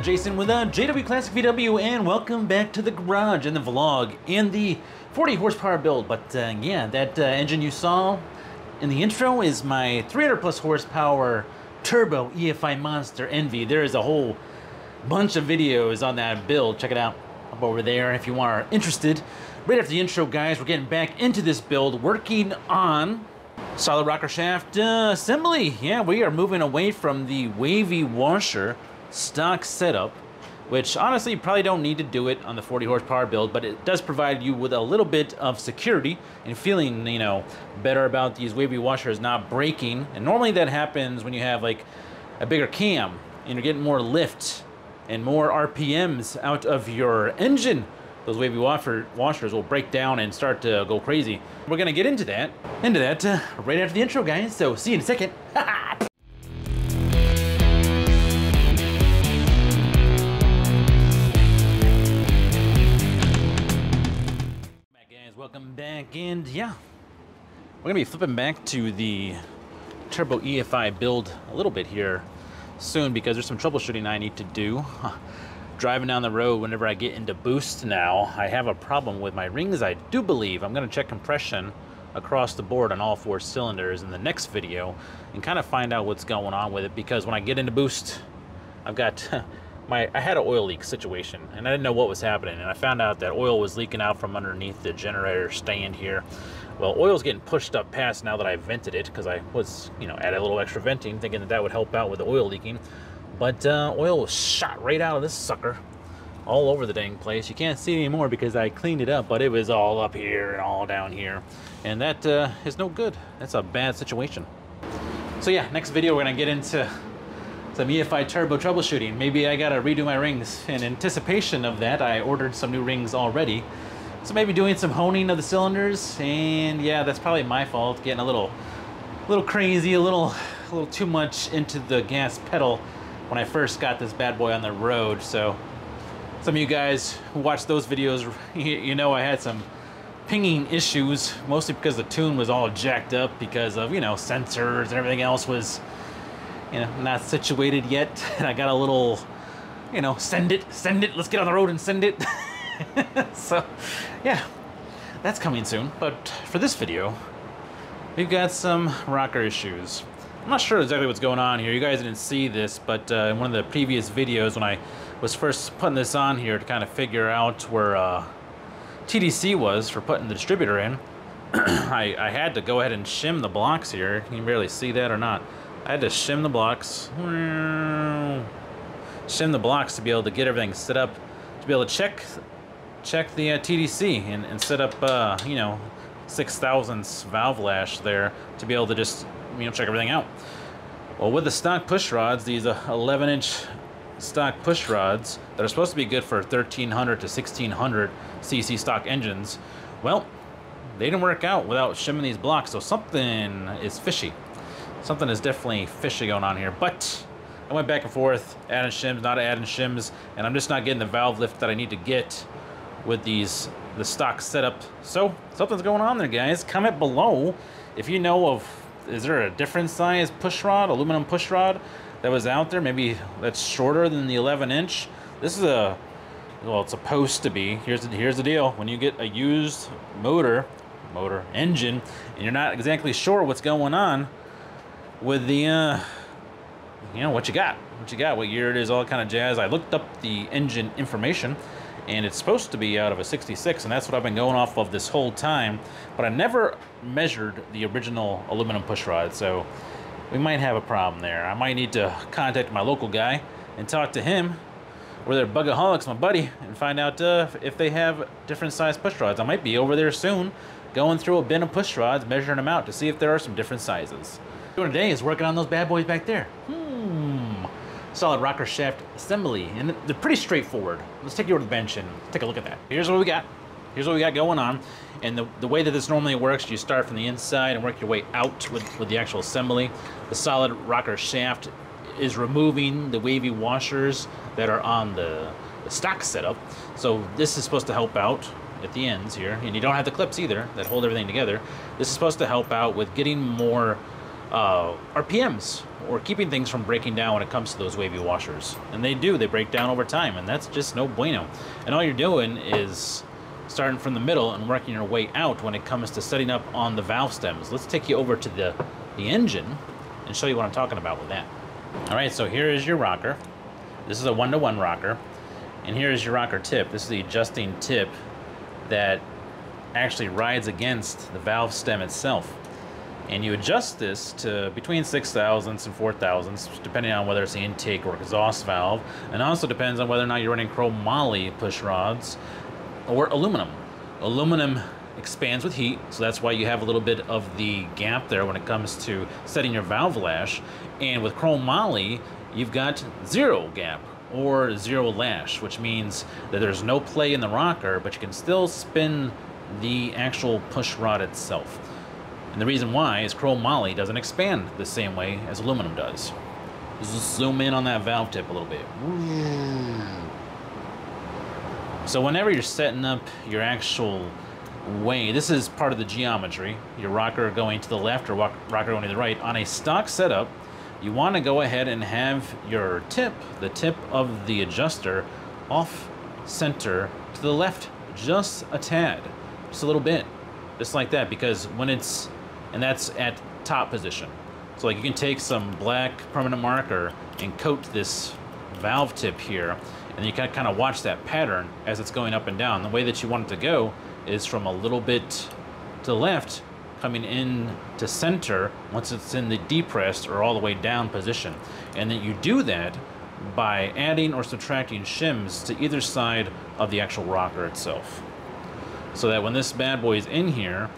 Jason with JWClassicVW, and welcome back to the garage and the vlog in the 40 horsepower build. But yeah, that engine you saw in the intro is my 300 plus horsepower turbo EFI monster Envy. There is a whole bunch of videos on that build. Check it out up over there if you are interested. Right after the intro, guys, we're getting back into this build, working on solid rocker shaft assembly. Yeah, we are moving away from the wavy washer stock setup, which honestly you probably don't need to do it on the 40 horsepower build, but it does provide you with a little bit of security and feeling, you know, better about these wavy washers not breaking. And normally that happens when you have like a bigger cam and you're getting more lift and more RPMs out of your engine. Those wavy washers will break down and start to go crazy. We're gonna get into that right after the intro, guys. So see you in a second. Welcome back, and yeah, we're gonna be flipping back to the turbo EFI build a little bit here soon because there's some troubleshooting I need to do. Driving down the road, whenever I get into boost now, I have a problem with my rings, I do believe. I'm gonna check compression across the board on all 4 cylinders in the next video and kind of find out what's going on with it, because when I get into boost, I've got I had an oil leak situation, and I didn't know what was happening, and I found out that oil was leaking out from underneath the generator stand here. Well, oil's getting pushed up past now that I vented it, because I was, you know, added a little extra venting, thinking that that would help out with the oil leaking. But oil was shot right out of this sucker, all over the dang place. You can't see it anymore because I cleaned it up, but it was all up here and all down here, and that is no good. That's a bad situation. So yeah, next video we're gonna get into some EFI turbo troubleshooting. Maybe I gotta redo my rings. In anticipation of that, I ordered some new rings already. So maybe doing some honing of the cylinders, and yeah, that's probably my fault, getting a little crazy, a little too much into the gas pedal when I first got this bad boy on the road. So some of you guys who watched those videos, you know I had some pinging issues, mostly because the tune was all jacked up because of, you know, sensors and everything else was, you know, not situated yet. And I got a little, you know, send it, let's get on the road and send it. So yeah, that's coming soon. But for this video, we've got some rocker issues. I'm not sure exactly what's going on here. You guys didn't see this, but in one of the previous videos when I was first putting this on here to kind of figure out where TDC was for putting the distributor in, I had to go ahead and shim the blocks here. You can barely see that or not. I had to shim the blocks, to be able to get everything set up, to be able to check the TDC and set up, you know, 6/1000 valve lash there to be able to just, you know, check everything out. Well, with the stock push rods, these 11-inch stock push rods that are supposed to be good for 1300 to 1600 cc stock engines, well, they didn't work out without shimming these blocks, so something is fishy. Something is definitely fishy going on here. But I went back and forth, adding shims, not adding shims, and I'm just not getting the valve lift that I need to get with the stock setup. So something's going on there, guys. Comment below if you know of, is there a different size push rod, aluminum push rod that was out there? Maybe that's shorter than the 11-inch. This is well, it's supposed to be. Here's the deal. When you get a used motor engine and you're not exactly sure what's going on with the you know, what you got, what year it is, all kind of jazz. I looked up the engine information, and it's supposed to be out of a 66, and that's what I've been going off of this whole time, but I never measured the original aluminum push rod, so we might have a problem there. I might need to contact my local guy and talk to him, or their Bugaholics, my buddy, and find out if they have different size push rods. I might be over there soon, going through a bin of push rods, measuring them out to see if there are some different sizes. What I'm doing today is working on those bad boys back there. Solid rocker shaft assembly, and they're pretty straightforward. Let's take you over to the bench and take a look at that. Here's what we got. Here's what we got going on. And the way that this normally works, you start from the inside and work your way out with the actual assembly. The solid rocker shaft is removing the wavy washers that are on the stock setup. So this is supposed to help out at the ends here, and you don't have the clips either that hold everything together. This is supposed to help out with getting more RPMs, or keeping things from breaking down when it comes to those wavy washers. And they do, they break down over time, and that's just no bueno. And all you're doing is starting from the middle and working your way out when it comes to setting up on the valve stems. Let's take you over to the engine and show you what I'm talking about with that. All right, so here is your rocker. This is a 1-to-1 rocker, and here is your rocker tip. This is the adjusting tip that actually rides against the valve stem itself. And you adjust this to between 6 thousandths and 4 thousandths, depending on whether it's the intake or exhaust valve, and also depends on whether or not you're running chrome moly push rods or aluminum. Aluminum expands with heat, so that's why you have a little bit of the gap there when it comes to setting your valve lash. And with chrome moly, you've got zero gap or zero lash, which means that there's no play in the rocker, but you can still spin the actual push rod itself. And the reason why is chrome moly doesn't expand the same way as aluminum does. Just zoom in on that valve tip a little bit. So whenever you're setting up your actual way, this is part of the geometry, your rocker going to the left or rocker going to the right. On a stock setup, you want to go ahead and have your tip, the tip of the adjuster, off center to the left just a tad, just a little bit, just like that, because when it's, and that's at top position. So like you can take some black permanent marker and coat this valve tip here, and you can kind of watch that pattern as it's going up and down. The way that you want it to go is from a little bit to the left, coming in to center once it's in the depressed or all the way down position. And then you do that by adding or subtracting shims to either side of the actual rocker itself. So that when this bad boy is in here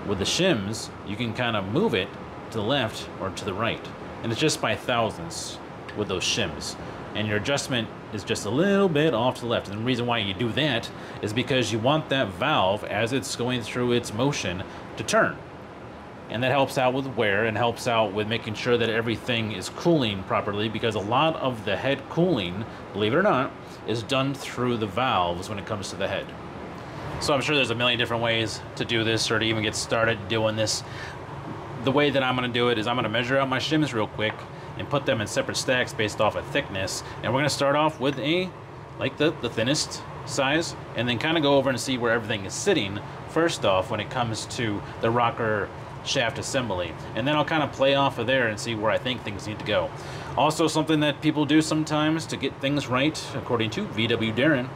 with the shims, you can kind of move it to the left or to the right. And it's just by thousandths with those shims. And your adjustment is just a little bit off to the left. And the reason why you do that is because you want that valve, as it's going through its motion, to turn. And that helps out with wear and helps out with making sure that everything is cooling properly, because a lot of the head cooling, believe it or not, is done through the valves when it comes to the head. So I'm sure there's a million different ways to do this or to even get started doing this. The way that I'm going to do it is I'm going to measure out my shims real quick and put them in separate stacks based off of thickness. And we're going to start off with the thinnest size, and then kind of go over and see where everything is sitting first off when it comes to the rocker shaft assembly. And then I'll kind of play off of there and see where I think things need to go. Also, something that people do sometimes to get things right, according to VW Darren.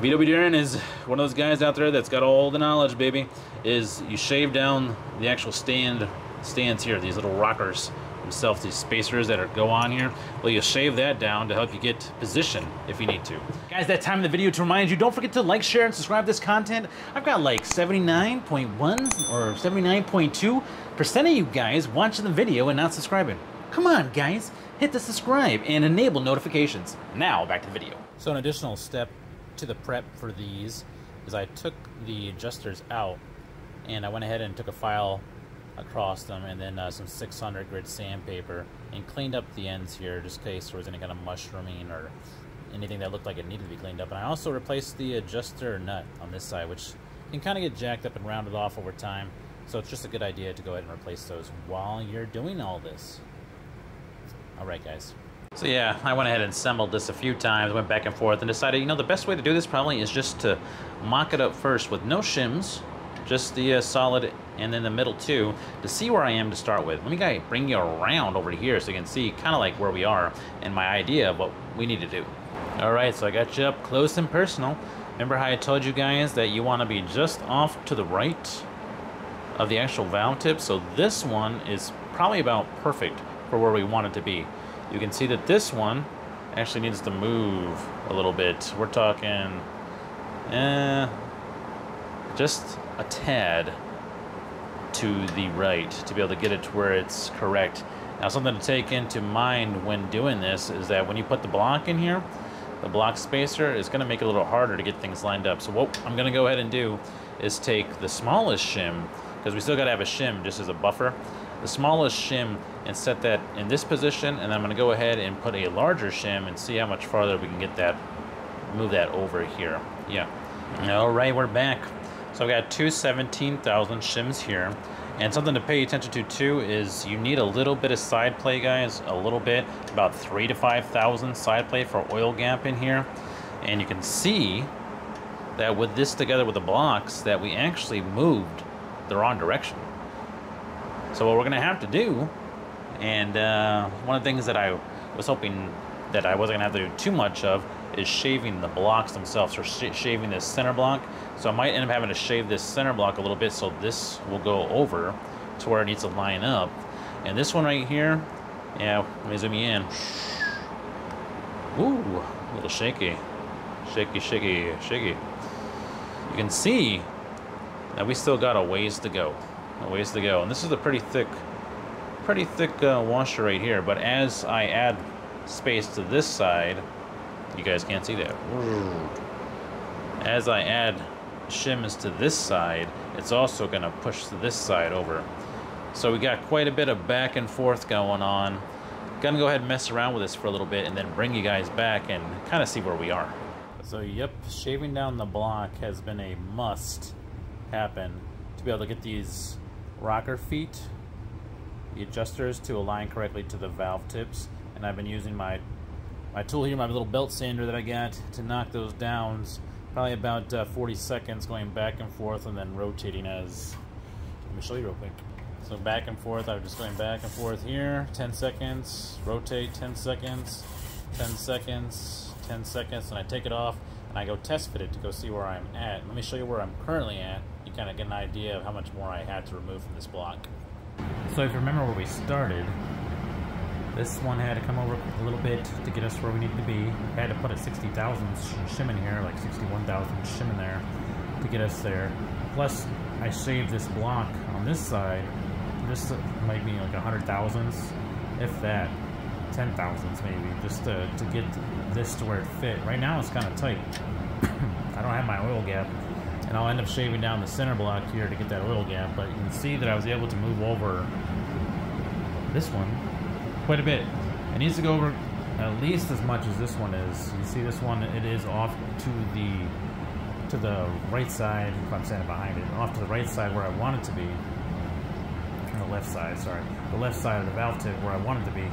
VW Darren is one of those guys out there that's got all the knowledge, baby, is you shave down the actual stands here, these little rockers themselves, these spacers that go on here. Well, you shave that down to help you get position if you need to. Guys, that time in the video to remind you, don't forget to like, share, and subscribe to this content. I've got like 79.1 or 79.2% of you guys watching the video and not subscribing. Come on, guys, hit the subscribe and enable notifications. Now, back to the video. So an additional step to the prep for these is I took the adjusters out and I went ahead and took a file across them, and then some 600 grit sandpaper, and cleaned up the ends here just in case there was any kind of mushrooming or anything that looked like it needed to be cleaned up. And I also replaced the adjuster nut on this side, which can kind of get jacked up and rounded off over time, so it's just a good idea to go ahead and replace those while you're doing all this. Alright guys, so yeah, I went ahead and assembled this a few times, went back and forth, and decided, you know, the best way to do this probably is just to mock it up first with no shims, just the solid, and then the middle too, to see where I am to start with. Let me bring you around over here so you can see kind of like where we are and my idea of what we need to do. Alright, so I got you up close and personal. Remember how I told you guys that you want to be just off to the right of the actual valve tip? So this one is probably about perfect for where we want it to be. You can see that this one actually needs to move a little bit. We're talking just a tad to the right to be able to get it to where it's correct. Now, something to take into mind when doing this is that when you put the block in here, the block spacer is going to make it a little harder to get things lined up. So what I'm going to go ahead and do is take the smallest shim, because we still got to have a shim just as a buffer, the smallest shim, and set that in this position, and I'm going to go ahead and put a larger shim and see how much farther we can get that, move that over here. Yeah. All right, we're back. So I've got two 17,000 shims here, And something to pay attention to too is you need a little bit of side play, guys, a little bit, about 3,000 to 5,000 side play for oil gap in here. And you can see that with this together with the blocks that we actually moved the wrong direction. So what we're gonna have to do, and one of the things that I was hoping that I wasn't gonna have to do too much of, is shaving the blocks themselves, or shaving this center block. So I might end up having to shave this center block a little bit so this will go over to where it needs to line up. And this one right here, yeah, let me zoom you in. Ooh, a little shaky. Shaky, shaky, shaky. You can see that we still got a ways to go. A ways to go. And this is a pretty thick washer right here. But as I add space to this side, you guys can't see that. As I add shims to this side, it's also going to push to this side over. So we got quite a bit of back and forth going on. Gonna go ahead and mess around with this for a little bit and then bring you guys back and kind of see where we are. So yep, shaving down the block has been a must happen to be able to get these rocker feet, the adjusters, to align correctly to the valve tips. And I've been using my tool here, my little belt sander that I got, to knock those down. Probably about 40 seconds going back and forth and then rotating as... Let me show you real quick. So back and forth, I'm just going back and forth here. 10 seconds, rotate, 10 seconds, 10 seconds, 10 seconds, and I take it off and I go test fit it to go see where I'm at. Let me show you where I'm currently at. You kind of get an idea of how much more I had to remove from this block. So if you remember where we started, this one had to come over a little bit to get us where we needed to be. I had to put a 60,000 shim in here, like 61,000 shim in there to get us there. Plus, I shaved this block on this side. This might be like 100,000s, if that, 10,000s maybe, just to get this to where it fit. Right now it's kind of tight. I don't have my oil gap, and I'll end up shaving down the center block here to get that oil gap, but you can see that I was able to move over this one quite a bit. It needs to go over at least as much as this one is. You see this one, it is off to the right side, if I'm standing behind it, off to the right side where I want it to be. The left side, sorry. The left side of the valve tip where I want it to be.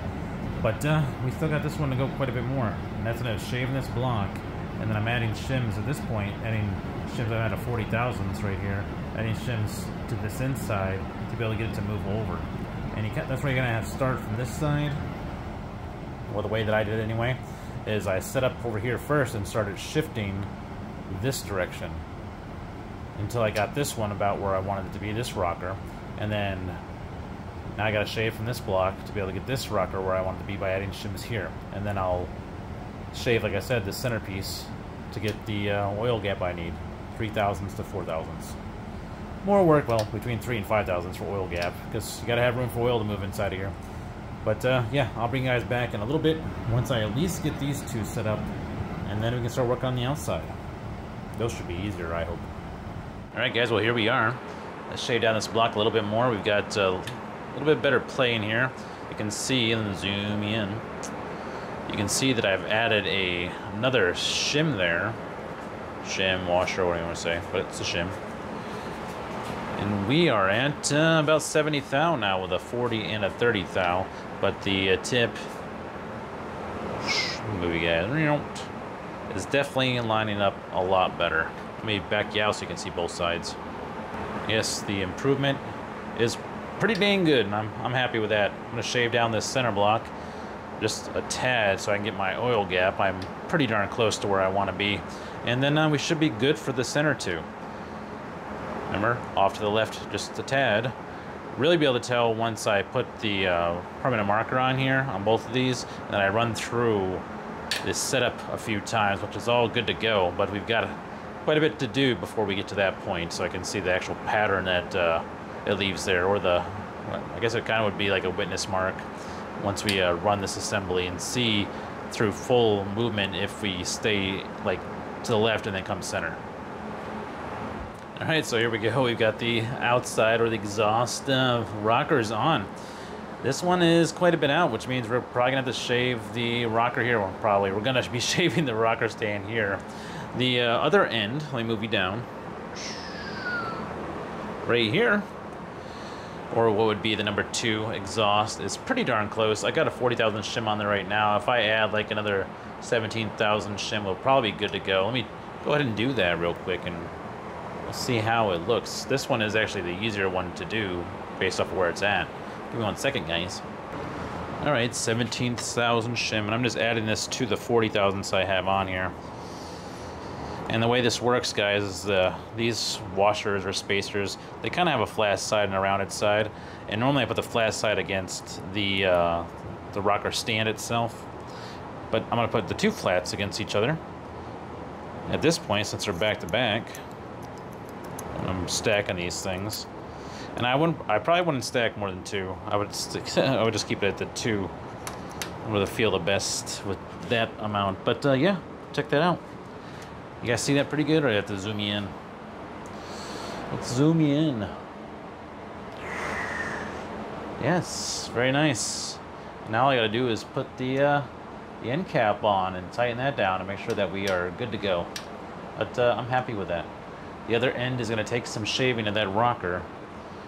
But we still got this one to go quite a bit more. And that's gonna shave this block, and then I'm adding shims at this point, adding shims. I'm at a 40,000s right here, adding shims to this inside to be able to get it to move over. And that's where you're gonna have to start from this side. Well, the way that I did it anyway, is I set up over here first and started shifting this direction until I got this one about where I wanted it to be, this rocker. And then now I gotta shave from this block to be able to get this rocker where I want it to be by adding shims here. And then I'll shave, like I said, the centerpiece to get the oil gap I need, 3,000s to 4,000s. More work, well, between 3 and 5,000s for oil gap, because you gotta have room for oil to move inside of here. But yeah, I'll bring you guys back in a little bit once I at least get these two set up, and then we can start working on the outside. Those should be easier, I hope. Alright guys, well here we are. Let's shave down this block a little bit more. We've got a little bit better play in here. You can see, and zoom in, you can see that I've added another shim there. Shim, washer, whatever you want to say, but it's a shim. And we are at about 70 thou now with a 40 and a 30 thou. But the tip, move you guys, is definitely lining up a lot better. Let me back you out so you can see both sides. Yes, the improvement is pretty dang good, and I'm happy with that. I'm gonna shave down this center block just a tad so I can get my oil gap. I'm pretty darn close to where I want to be, and then we should be good for the center too. Remember, off to the left just a tad. Really be able to tell once I put the permanent marker on here on both of these, and then I run through this setup a few times, which is all good to go, but we've got quite a bit to do before we get to that point, so I can see the actual pattern that it leaves there, or I guess it kind of would be like a witness mark once we run this assembly and see through full movement if we stay like to the left and then come center. Alright, so here we go. We've got the outside, or the exhaust rockers on. This one is quite a bit out, which means we're probably gonna have to shave the rocker here. We're gonna be shaving the rocker stand here. The other end, let me move you down. Right here, or what would be the number 2 exhaust. It's pretty darn close. I got a 40,000 shim on there right now. If I add like another 17,000 shim, we'll probably be good to go. Let me go ahead and do that real quick and we'll see how it looks. This one is actually the easier one to do based off of where it's at. Give me 1 second, guys. All right, 17,000 shim, and I'm just adding this to the 40,000s I have on here. And the way this works, guys, is these washers or spacers, they kind of have a flat side and a rounded side. And normally I put the flat side against the rocker stand itself. But I'm going to put the 2 flats against each other. At this point, since they're back to back, I'm stacking these things. And I probably wouldn't stack more than 2. I would just keep it at the 2. I would feel the best with that amount. But yeah, check that out. You guys see that pretty good, or I have to zoom you in? Let's zoom you in. Yes, very nice. Now all I gotta do is put the end cap on and tighten that down and make sure that we are good to go. But I'm happy with that. The other end is gonna take some shaving of that rocker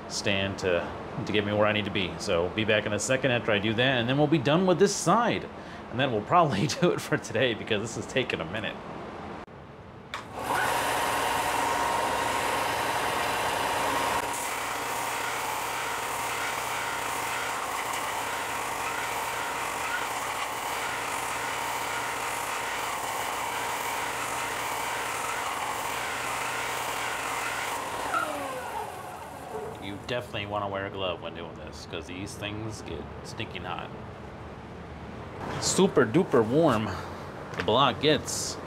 stand to get me where I need to be. So be back in a second after I do that, and then we'll be done with this side. And then we'll probably do it for today because this is taking a minute. You definitely want to wear a glove when doing this because these things get stinking hot. Super duper warm the block gets.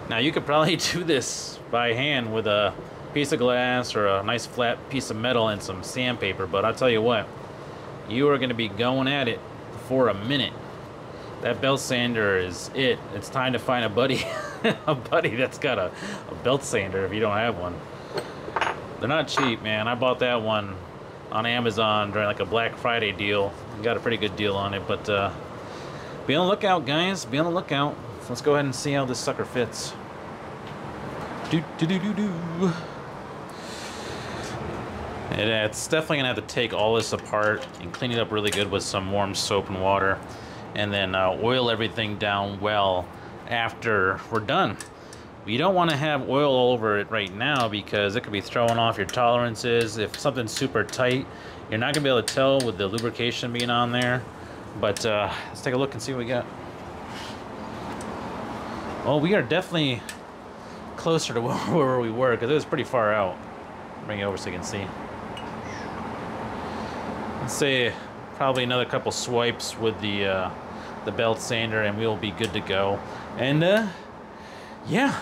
Now you could probably do this by hand with a piece of glass or a nice flat piece of metal and some sandpaper, but I'll tell you what, you are going to be going at it for a minute. That belt sander is it. It's time to find a buddy, a buddy that's got a belt sander if you don't have one. They're not cheap, man. I bought that one on Amazon during like a Black Friday deal. Got a pretty good deal on it, but be on the lookout, guys. Be on the lookout. So let's go ahead and see how this sucker fits. It's definitely gonna have to take all this apart and clean it up really good with some warm soap and water, and then oil everything down well after we're done. You don't want to have oil all over it right now because it could be throwing off your tolerances. If something's super tight, you're not going to be able to tell with the lubrication being on there. But let's take a look and see what we got. Well, we are definitely closer to where we were because it was pretty far out. Bring it over so you can see. Let's say probably another couple swipes with the belt sander and we'll be good to go. And yeah.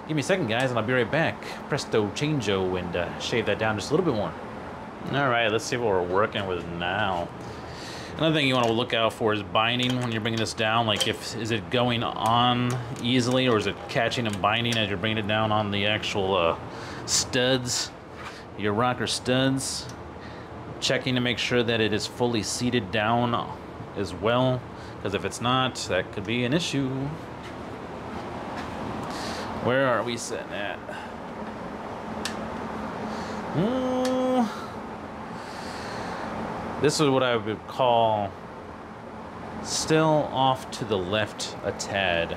Give me a second, guys, and I'll be right back. Presto changeo and shave that down just a little bit more. All right, let's see what we're working with now. Another thing you want to look out for is binding when you're bringing this down. Like, is it going on easily, or is it catching and binding as you're bringing it down on the actual studs, your rocker studs? Checking to make sure that it is fully seated down as well, because if it's not, that could be an issue. Where are we sitting at? This is what I would call still off to the left a tad.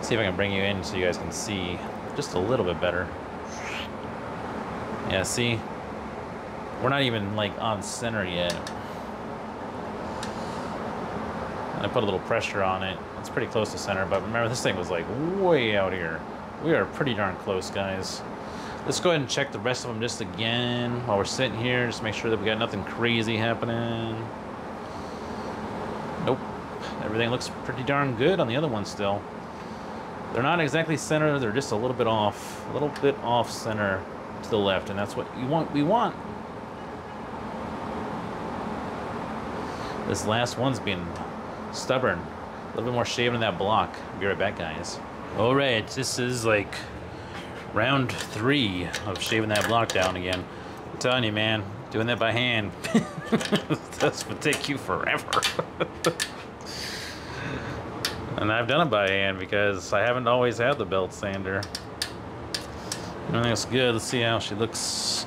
See if I can bring you in so you guys can see just a little bit better. Yeah, see? We're not even like on center yet. I put a little pressure on it. It's pretty close to center, but remember this thing was like way out here. We are pretty darn close, guys. Let's go ahead and check the rest of them just again while we're sitting here. Just make sure that we got nothing crazy happening. Nope. Everything looks pretty darn good on the other one still. They're not exactly center. They're just a little bit off center to the left, and that's what we want. This last one's being stubborn. A little bit more shaving in that block. Be right back, guys. All right, this is like round 3 of shaving that block down again. I'm telling you, man, doing that by hand, that's gonna take you forever. And I've done it by hand because I haven't always had the belt sander. Everything looks good. Let's see how she looks.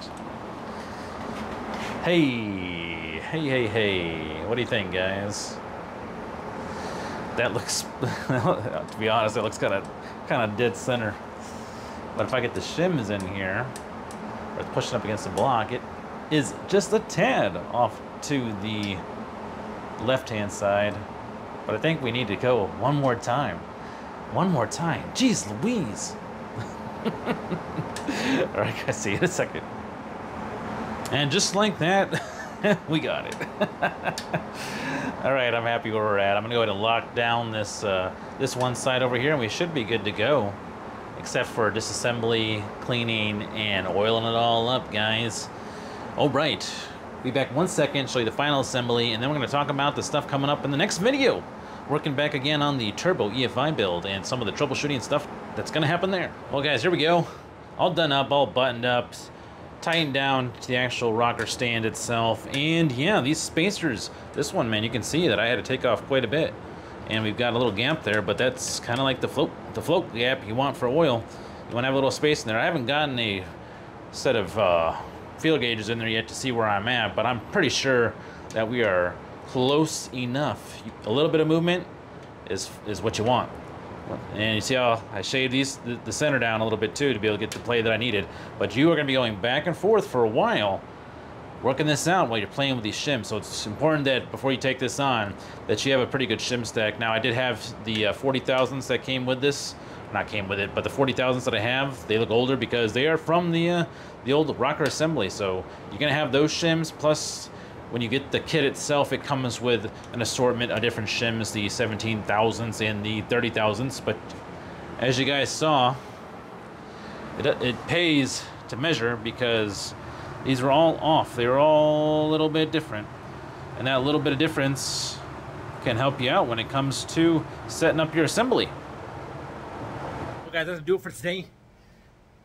Hey. What do you think, guys? That looks, to be honest, it looks kind of dead center. But if I get the shims in here, or pushing up against the block, it is just a tad off to the left-hand side. But I think we need to go one more time. One more time. Jeez Louise. All right, guys, see you in a second. And just like that, we got it. All right, I'm happy where we're at. I'm gonna go ahead and lock down this this one side over here, and we should be good to go, except for disassembly, cleaning, and oiling it all up, guys. All right, be back 1 second, show you the final assembly, and then we're gonna talk about the stuff coming up in the next video. Working back again on the Turbo EFI build and some of the troubleshooting stuff that's gonna happen there. Well, guys, here we go. All done up, all buttoned up, tightened down to the actual rocker stand itself. And yeah, these spacers, this one, man, you can see that I had to take off quite a bit. And we've got a little gap there, but that's kind of like the float gap you want for oil. You want to have a little space in there. I haven't gotten a set of feel gauges in there yet to see where I'm at, but I'm pretty sure that we are close enough. A little bit of movement is what you want. And you see how I shaved the center down a little bit too to be able to get the play that I needed. But you are going to be going back and forth for a while, working this out while you're playing with these shims. So it's important that before you take this on, that you have a pretty good shim stack. Now I did have the 40,000s that came with this. Not came with it, but the 40,000s that I have, they look older because they are from the old rocker assembly. So you're going to have those shims, plus when you get the kit itself, it comes with an assortment of different shims, the 17,000s and the 30,000s. But as you guys saw, it pays to measure because these are all off. They're all a little bit different. And that little bit of difference can help you out when it comes to setting up your assembly. Well, guys, that's gonna do it for today.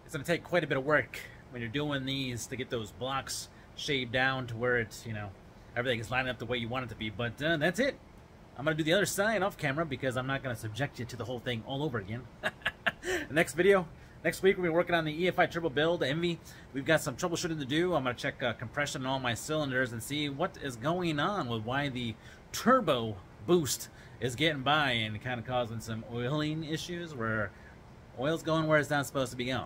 It's gonna take quite a bit of work when you're doing these to get those blocks shaved down to where it's, you know, everything is lining up the way you want it to be. But that's it. I'm going to do the other side off camera because I'm not going to subject you to the whole thing all over again. The next video, next week, we're going to be working on the EFI Turbo build, EMPI. We've got some troubleshooting to do. I'm going to check compression on all my cylinders and see what is going on with why the turbo boost is getting by and kind of causing some oiling issues where oil's going where it's not supposed to be going.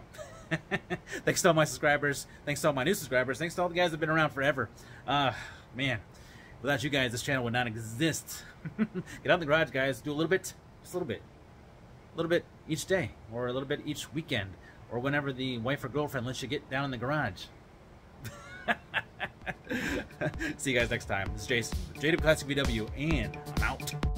Thanks to all my subscribers. Thanks to all my new subscribers. Thanks to all the guys that have been around forever. Man, without you guys, this channel would not exist. Get out in the garage, guys. Do a little bit, just a little bit. A little bit each day, or a little bit each weekend, or whenever the wife or girlfriend lets you get down in the garage. See you guys next time. This is Jason, JWClassicVW, and I'm out.